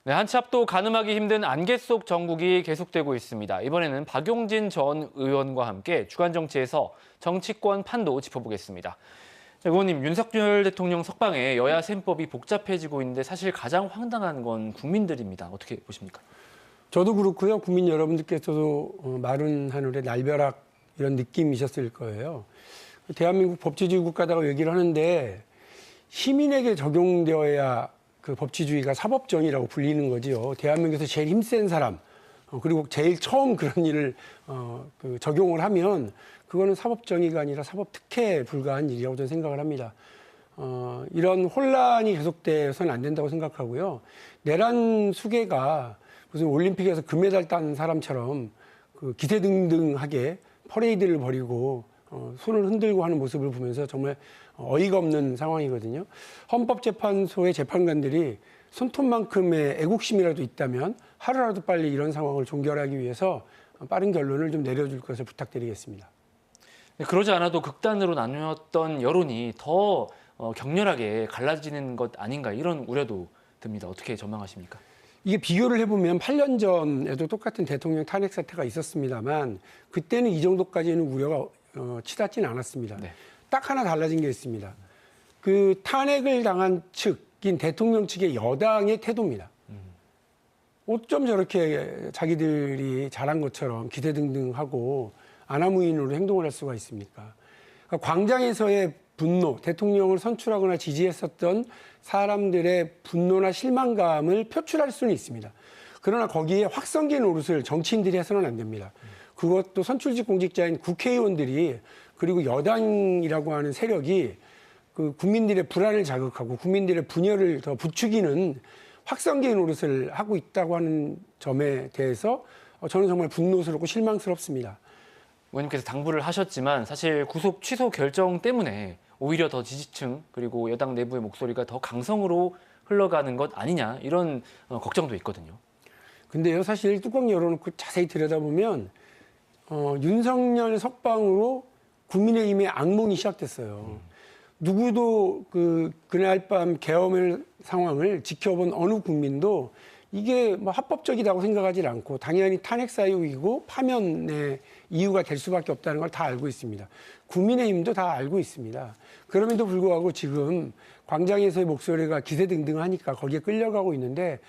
네, 한치 앞도 가늠하기 힘든 안개 속 정국이 계속되고 있습니다. 이번에는 박용진 전 의원과 함께 주간 정치에서 정치권 판도 짚어보겠습니다. 자, 의원님, 윤석열 대통령 석방에 여야 셈법이 복잡해지고 있는데 사실 가장 황당한 건 국민들입니다. 어떻게 보십니까? 저도 그렇고요. 국민 여러분들께서도 마른 하늘의 날벼락 이런 느낌이셨을 거예요. 대한민국 법치주의 국가다고 얘기를 하는데 시민에게 적용되어야 그 법치주의가 사법정의라고 불리는 거지요. 대한민국에서 제일 힘센 사람 그리고 제일 처음 그런 일을 적용을 하면 그거는 사법정의가 아니라 사법특혜에 불과한 일이라고 저는 생각을 합니다. 이런 혼란이 계속돼서는 안 된다고 생각하고요. 내란 수계가 무슨 올림픽에서 금메달 딴 사람처럼 그 기세등등하게 퍼레이드를 벌이고 손을 흔들고 하는 모습을 보면서 정말 어이가 없는 상황이거든요. 헌법재판소의 재판관들이 손톱만큼의 애국심이라도 있다면 하루라도 빨리 이런 상황을 종결하기 위해서 빠른 결론을 좀 내려줄 것을 부탁드리겠습니다. 그러지 않아도 극단으로 나누었던 여론이 더 격렬하게 갈라지는 것 아닌가 이런 우려도 듭니다. 어떻게 전망하십니까? 이게 비교를 해보면 8년 전에도 똑같은 대통령 탄핵 사태가 있었습니다만 그때는 이 정도까지는 우려가 치닫지는 않았습니다. 네. 딱 하나 달라진 게 있습니다. 그 탄핵을 당한 측인 대통령 측의 여당의 태도입니다. 어쩜 저렇게 자기들이 잘한 것처럼 기세등등하고 아나무인으로 행동을 할 수가 있습니까? 그러니까 광장에서의 분노, 대통령을 선출하거나 지지했었던 사람들의 분노나 실망감을 표출할 수는 있습니다. 그러나 거기에 확성기 노릇을 정치인들이 해서는 안 됩니다. 그것도 선출직 공직자인 국회의원들이 그리고 여당이라고 하는 세력이 그 국민들의 불안을 자극하고 국민들의 분열을 더 부추기는 확성기 노릇을 하고 있다고 하는 점에 대해서 저는 정말 분노스럽고 실망스럽습니다. 의원님께서 당부를 하셨지만 사실 구속 취소 결정 때문에 오히려 더 지지층 그리고 여당 내부의 목소리가 더 강성으로 흘러가는 것 아니냐 이런 걱정도 있거든요. 근데요, 사실 뚜껑 열어놓고 자세히 들여다보면 윤석열 석방으로 국민의힘의 악몽이 시작됐어요. 누구도 그날 밤 계엄의 상황을 지켜본 어느 국민도 이게 뭐 합법적이라고 생각하지 않고 당연히 탄핵 사유이고 파면의 이유가 될 수밖에 없다는 걸 다 알고 있습니다. 국민의힘도 다 알고 있습니다. 그럼에도 불구하고 지금 광장에서의 목소리가 기세등등하니까 거기에 끌려가고 있는데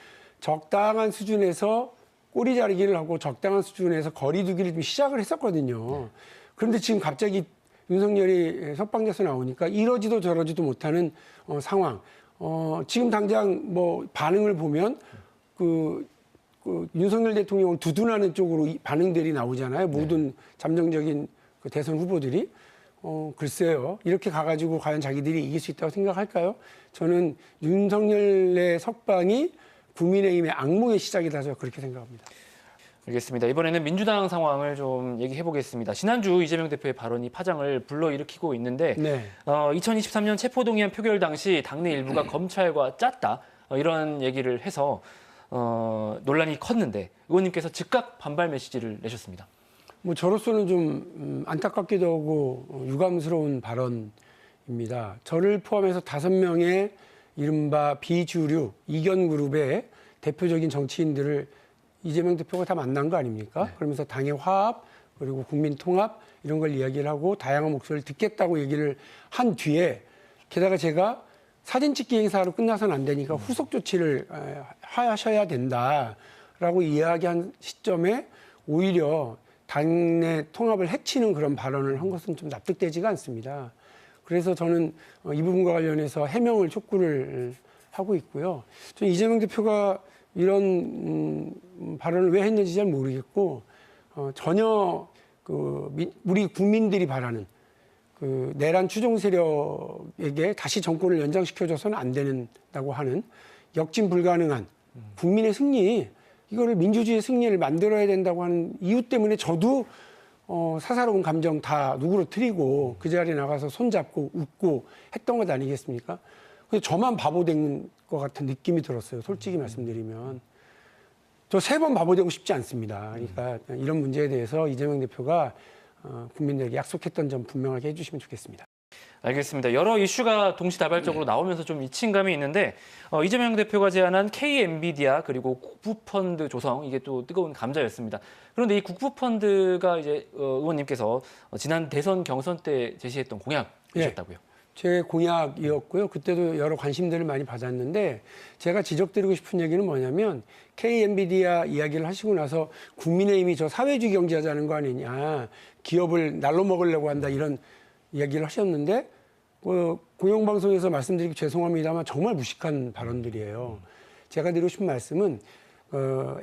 적당한 수준에서 꼬리 자르기를 하고 적당한 수준에서 거리 두기를 좀 시작을 했었거든요. 그런데 지금 갑자기 윤석열이 석방돼서 나오니까 이러지도 저러지도 못하는 상황. 지금 당장 뭐 반응을 보면 윤석열 대통령을 두둔하는 쪽으로 반응들이 나오잖아요. 모든 잠정적인 그 대선 후보들이. 글쎄요. 이렇게 가가지고 과연 자기들이 이길 수 있다고 생각할까요? 저는 윤석열의 석방이 국민의힘의 악몽의 시작이다. 저 그렇게 생각합니다. 알겠습니다. 이번에는 민주당 상황을 좀 얘기해 보겠습니다. 지난주 이재명 대표의 발언이 파장을 불러일으키고 있는데 2023년 체포동의안 표결 당시 당내 일부가 검찰과 짰다 이런 얘기를 해서 논란이 컸는데 의원님께서 즉각 반발 메시지를 내셨습니다. 뭐 저로서는 좀 안타깝기도 하고 유감스러운 발언입니다. 저를 포함해서 5명의 이른바 비주류 이견그룹의 대표적인 정치인들을 이재명 대표가 다 만난 거 아닙니까? 네. 그러면서 당의 화합 그리고 국민 통합 이런 걸 이야기를 하고 다양한 목소리를 듣겠다고 얘기를 한 뒤에 게다가 제가 사진 찍기 행사로 끝나서는 안 되니까 후속 조치를 하셔야 된다라고 이야기한 시점에 오히려 당내 통합을 해치는 그런 발언을 한 것은 좀 납득되지가 않습니다. 그래서 저는 이 부분과 관련해서 해명을 촉구를 하고 있고요. 저는 이재명 대표가 이런 발언을 왜 했는지 잘 모르겠고 전혀 우리 국민들이 바라는 내란 추종 세력에게 다시 정권을 연장시켜줘서는 안 된다고 하는 역진 불가능한 국민의 승리, 이거를 민주주의의 승리를 만들어야 된다고 하는 이유 때문에 저도 사사로운 감정 다 누그러뜨리고 그 자리에 나가서 손잡고 웃고 했던 것 아니겠습니까? 그래서 저만 바보 된 것 같은 느낌이 들었어요. 솔직히 말씀드리면. 저 3번 바보 되고 싶지 않습니다. 그러니까 이런 문제에 대해서 이재명 대표가 국민들에게 약속했던 점 분명하게 해주시면 좋겠습니다. 알겠습니다. 여러 이슈가 동시다발적으로 나오면서 좀 이친감이 있는데 이재명 대표가 제안한 K-엔비디아 그리고 국부펀드 조성 이게 또 뜨거운 감자였습니다. 그런데 이 국부펀드가 이제 의원님께서 지난 대선 경선 때 제시했던 공약이셨다고요? 제 공약이었고요. 그때도 여러 관심들을 많이 받았는데 제가 지적드리고 싶은 얘기는 뭐냐면 K-엔비디아 이야기를 하시고 나서 국민의힘이 저 사회주의 경제하자는 거 아니냐. 기업을 날로 먹으려고 한다 이런 이야기를 하셨는데 공영방송에서 말씀드리기 죄송합니다만 정말 무식한 발언들이에요. 제가 드리고 싶은 말씀은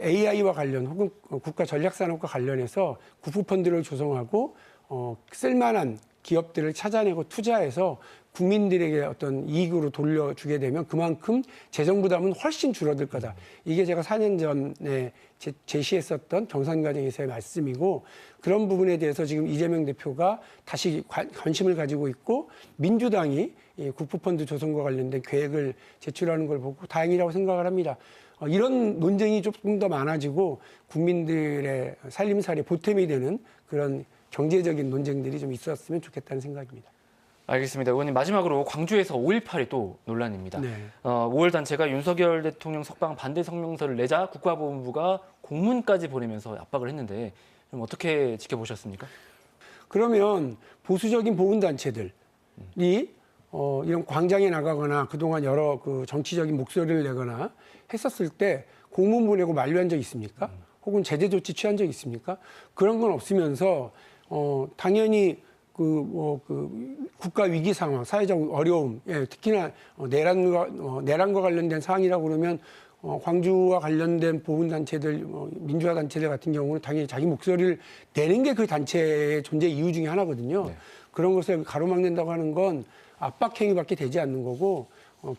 AI와 관련 혹은 국가 전략산업과 관련해서 국부펀드를 조성하고 쓸만한 기업들을 찾아내고 투자해서 국민들에게 어떤 이익으로 돌려주게 되면 그만큼 재정 부담은 훨씬 줄어들 거다. 이게 제가 4년 전에 제시했었던 경선 과정에서의 말씀이고 그런 부분에 대해서 지금 이재명 대표가 다시 관심을 가지고 있고 민주당이 이 국부펀드 조성과 관련된 계획을 제출하는 걸 보고 다행이라고 생각을 합니다. 이런 논쟁이 조금 더 많아지고 국민들의 살림살이 보탬이 되는 그런 경제적인 논쟁들이 좀 있었으면 좋겠다는 생각입니다. 알겠습니다. 의원님 마지막으로 광주에서 5.18이 또 논란입니다. 네. 5월 단체가 윤석열 대통령 석방 반대 성명서를 내자 국가보훈부가 공문까지 보내면서 압박을 했는데 좀 어떻게 지켜보셨습니까? 그러면 보수적인 보훈단체들이 이런 광장에 나가거나 그동안 여러 그 정치적인 목소리를 내거나 했었을 때 공문 보내고 만류한 적 있습니까? 혹은 제재 조치 취한 적 있습니까? 그런 건 없으면서 당연히 국가 위기 상황, 사회적 어려움, 특히나 내란과 관련된 사항이라고 그러면 광주와 관련된 보훈단체들, 민주화 단체들 같은 경우는 당연히 자기 목소리를 내는 게 그 단체의 존재 이유 중에 하나거든요. 네. 그런 것을 가로막는다고 하는 건 압박행위밖에 되지 않는 거고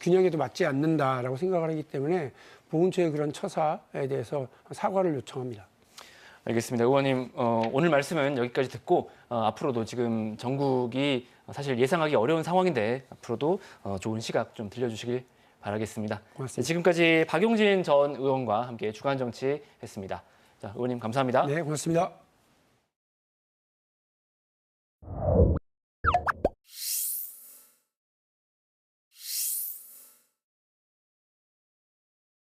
균형에도 맞지 않는다라고 생각을 하기 때문에 보훈처의 그런 처사에 대해서 사과를 요청합니다. 알겠습니다. 의원님 오늘 말씀은 여기까지 듣고 앞으로도 지금 전국이 사실 예상하기 어려운 상황인데 앞으로도 좋은 시각 좀 들려주시길 바라겠습니다. 고맙습니다. 지금까지 박용진 전 의원과 함께 주간정치 했습니다. 자, 의원님 감사합니다. 네, 고맙습니다.